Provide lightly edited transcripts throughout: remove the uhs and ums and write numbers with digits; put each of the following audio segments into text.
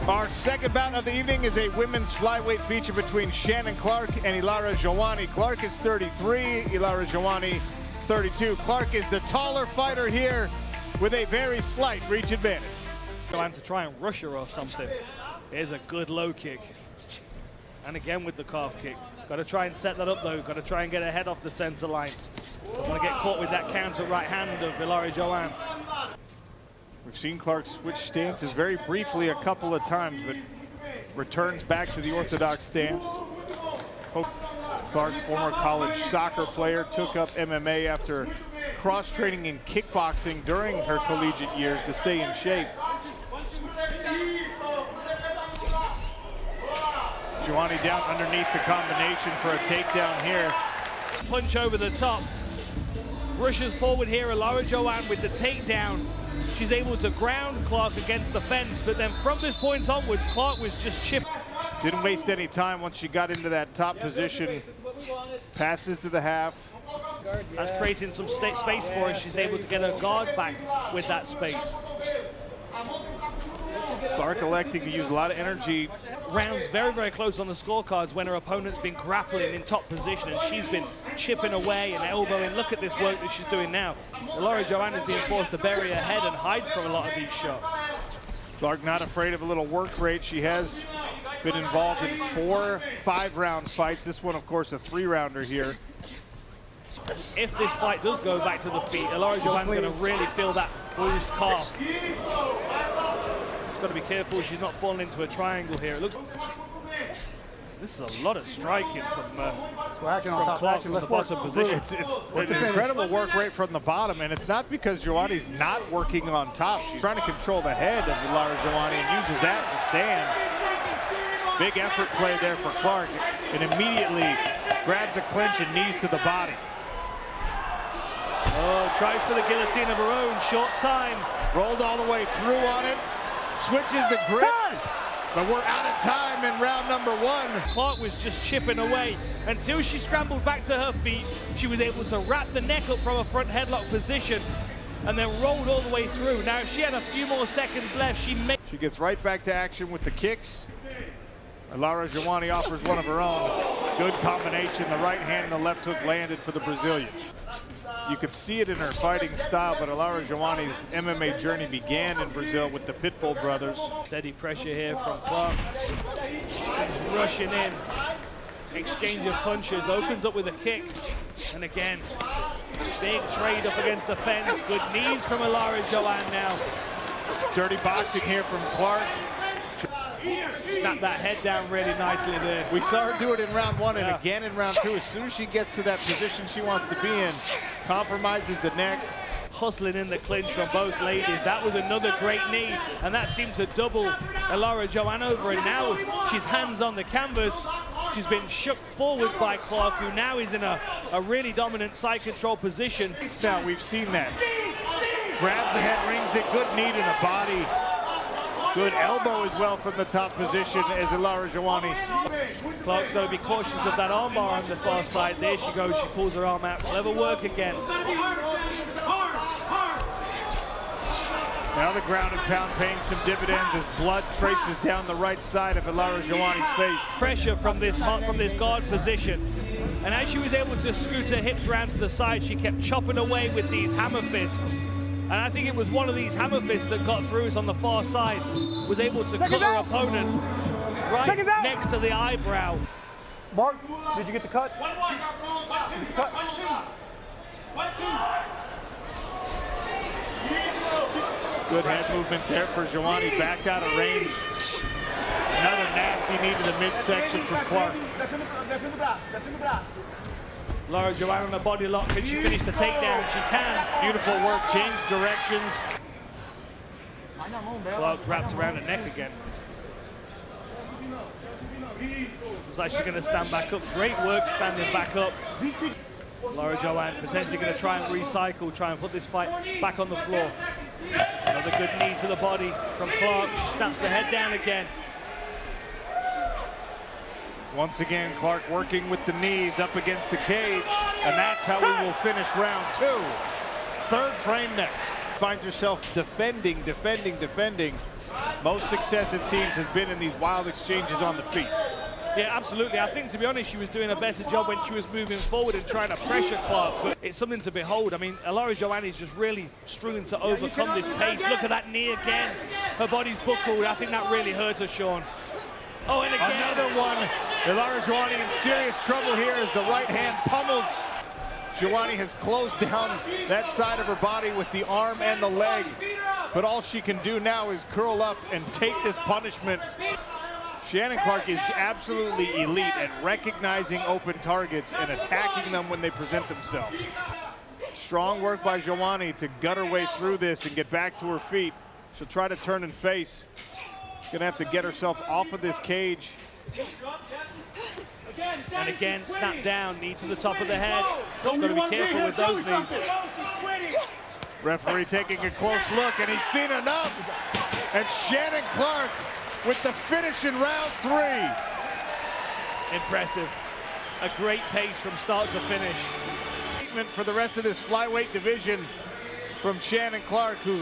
Our second bout of the evening is a women's flyweight feature between Shannon Clark and Ilara Joanne. Clark is 33, Ilara Joanne 32. Clark is the taller fighter here with a very slight reach advantage. Trying to try and rush her or something. Here's a good low kick. And again with the calf kick. Got to try and set that up though. Got to try and get her head off the center line. Doesn't want to get caught with that counter right hand of Ilara Joanne. We've seen Clark switch stances very briefly a couple of times, but returns back to the orthodox stance. Clark, former college soccer player, took up MMA after cross-training in kickboxing during her collegiate years to stay in shape. Joanne down underneath the combination for a takedown here. Punch over the top. Rushes forward here, Ilara Joanne with the takedown. She's able to ground Clark against the fence, but then from this point onwards, Clark was just chipping. Didn't waste any time once she got into that top position. Passes to the half. That's creating some space for her. She's able to get her guard back with that space. Clark electing to use a lot of energy. Rounds very, very close on the scorecards when her opponent's been grappling in top position and she's been chipping away and elbowing. Look at this work that she's doing now. Ilara Joanne is being forced to bury her head and hide from a lot of these shots. Clark not afraid of a little work rate. She has been involved in 4 5-round fights. This one, of course, a 3-rounder here. If this fight does go back to the feet, Ilara Joanne's going to really feel that bruised calf. Got to be careful she's not falling into a triangle here. It looks. This is a lot of striking from Clark from the bottom position. It's an incredible work rate from the bottom, and it's not because Joanne's not working on top. She's trying to control the head of Ilara Joanne and uses that to stand. Big effort play there for Clark, and immediately grabs a clinch and knees to the body. Oh, tries for the guillotine of her own, short time. Rolled all the way through on it. Switches the grip, but we're out of time in round number 1. Clark was just chipping away until she scrambled back to her feet. She was able to wrap the neck up from a front headlock position and then rolled all the way through. Now, if she had a few more seconds left, she gets right back to action with the kicks. Ilara Joanne offers one of her own. Good combination. The right hand and the left hook landed for the Brazilian. You could see it in her fighting style, but Ilara Joanne's MMA journey began in Brazil with the Pitbull brothers. Steady pressure here from Clark. She's rushing in. Exchange of punches, opens up with a kick. And again, big trade up against the fence. Good knees from Ilara Joanne now. Dirty boxing here from Clark. Snap that head down really nicely there. We saw her do it in round 1 and again in round 2. As soon as she gets to that position she wants to be in, compromises the neck. Hustling in the clinch from both ladies. That was another great knee, and that seemed to double Ilara Joanne over. And now she's hands on the canvas. She's been shook forward by Clark, who now is in a really dominant side control position. Now we've seen that. Grabs the head, rings it, good knee to the body. Good elbow as well from the top position as Ilara Joanne. Clark's got to be cautious of that armbar on the far side. There she goes, she pulls her arm out. Clever work again. Now the ground and pound paying some dividends as blood traces down the right side of Ilara Joanne's face. Pressure from this guard position. And as she was able to scoot her hips around to the side, she kept chopping away with these hammer fists. And I think it was one of these hammer fists that got through us on the far side. Was able to cut her opponent right next to the eyebrow. Mark, did you get the cut? Good head movement there for Joanne, backed out of range. Another nasty knee to the midsection from Clark. Ilara Joanne on the body lock. Can she finish the takedown? She can. Beautiful work, change directions. Clark wrapped around her neck again. Looks like she's going to stand back up. Great work standing back up. Ilara Joanne potentially going to try and recycle, try and put this fight back on the floor. Another good knee to the body from Clark. She snaps the head down again. Once again, Clark working with the knees up against the cage, and that's how we will finish round 2. Third frame next. Finds herself defending, Most success, it seems, has been in these wild exchanges on the feet. Yeah, absolutely. I think, to be honest, she was doing a better job when she was moving forward and trying to pressure Clark. But it's something to behold. I mean, Ilara Joanne is just really struggling to overcome this pace. Look at that knee again. Her body's buckled. I think that really hurt her, Sean. Oh, and again. Another one. Ilara Joanne in serious trouble here as the right hand pummels. Joanne has closed down that side of her body with the arm and the leg. But all she can do now is curl up and take this punishment. Shannon Clark is absolutely elite at recognizing open targets and attacking them when they present themselves. Strong work by Joanne to gut her way through this and get back to her feet. She'll try to turn and face. Gonna have to get herself off of this cage. And again, snap down, knee to the top of the head. She's got to be careful with those knees. Referee taking a close look, and he's seen enough. And Shannon Clark with the finish in round 3. Impressive. A great pace from start to finish. Treatment for the rest of this flyweight division from Shannon Clark, who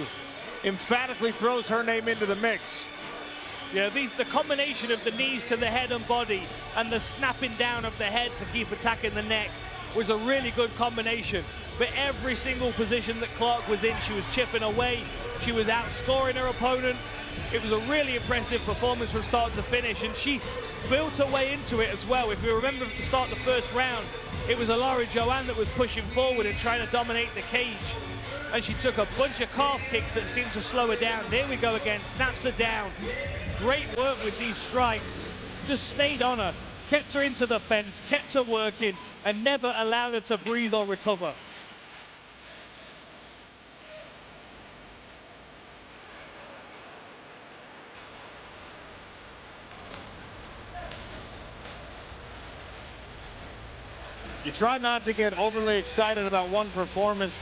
emphatically throws her name into the mix. Yeah, the combination of the knees to the head and body and the snapping down of the head to keep attacking the neck was a really good combination. But every single position that Clark was in, she was chipping away. She was outscoring her opponent. It was a really impressive performance from start to finish, and she built her way into it as well. If you remember at the start of the first round, it was Ilara Joanne that was pushing forward and trying to dominate the cage. And she took a bunch of calf kicks that seemed to slow her down. There we go again, snaps her down. Great work with these strikes. Just stayed on her, kept her into the fence, kept her working, and never allowed her to breathe or recover. You try not to get overly excited about one performance.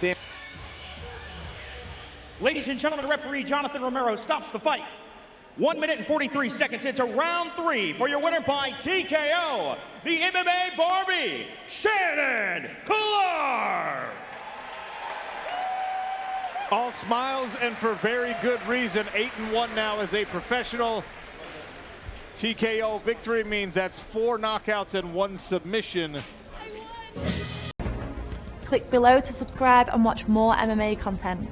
Ladies and gentlemen, referee Jonathan Romero stops the fight. 1 minute and 43 seconds into round 3 for your winner by TKO, the MMA Barbie, Shannon Clark. All smiles and for very good reason. 8-1 now as a professional. TKO victory means that's 4 knockouts and 1 submission. Click below to subscribe and watch more MMA content.